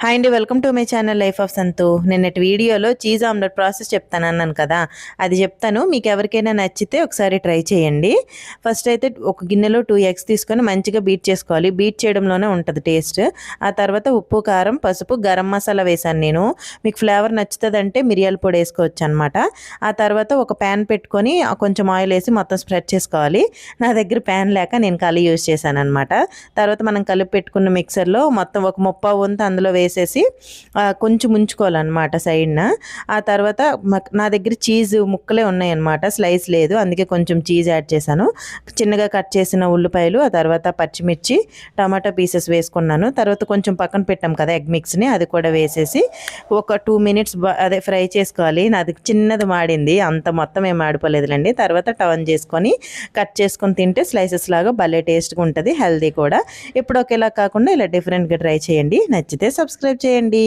Hi అండి, welcome to my channel life of సంతు. నిన్నటి వీడియోలో చీజ్ ఆమ్లెట్ ప్రాసెస్ చెప్తానన్నాను కదా, అది చెప్తాను. మీకు ఎవరికైనా నచ్చితే ఒకసారి ట్రై చేయండి. ఫస్ట్ అయితే ఒక గిన్నెలో 2 ఎగ్స్ తీసుకొని మంచిగా బీట్ చేసుకోవాలి. బీట్ చేయడంలోనే ఉంటుంది టేస్ట్. ఆ తర్వాత ఉప్పు, కారం, పసుపు, గరం మసాలా వేసాను నేను. మీకు ఫ్లేవర్ నచ్చుతుందంటే మిరియాల పొడి వేసుకోవచ్చు అనమాట. ఆ తర్వాత ఒక ప్యాన్ పెట్టుకొని కొంచెం ఆయిల్ వేసి మొత్తం స్ప్రెడ్ చేసుకోవాలి. నా దగ్గర ప్యాన్ లేక నేను కలి యూజ్ చేశాను అనమాట. తర్వాత మనం కలిపి పెట్టుకున్న మిక్సర్లో మొత్తం ఒక 30 వంతు అందులో వేసేసి కొంచెం ఉంచుకోవాలన్నమాట సైడ్న. ఆ తర్వాత నా దగ్గర చీజ్ ముక్కలే ఉన్నాయన్నమాట, స్లైస్ లేదు, అందుకే కొంచెం చీజ్ యాడ్ చేశాను. చిన్నగా కట్ చేసిన ఉల్లిపాయలు, ఆ తర్వాత పచ్చిమిర్చి, టమాటా పీసెస్ వేసుకున్నాను. తర్వాత కొంచెం పక్కన పెట్టాం కదా ఎగ్ మిక్స్ని, అది కూడా వేసేసి ఒక 2 మినిట్స్ అదే ఫ్రై చేసుకోవాలి. నాది చిన్నది మాడింది, అంత మొత్తం ఏం మాడిపోలేదులేండి. తర్వాత టర్న్ చేసుకొని కట్ చేసుకొని తింటే స్లైసెస్ లాగా భలే టేస్ట్గా ఉంటుంది, హెల్దీ కూడా. ఇప్పుడు ఒకేలా కాకుండా ఇలా డిఫరెంట్గా ట్రై చేయండి. నచ్చితే సబ్స్క్రైబ్ చేయండి.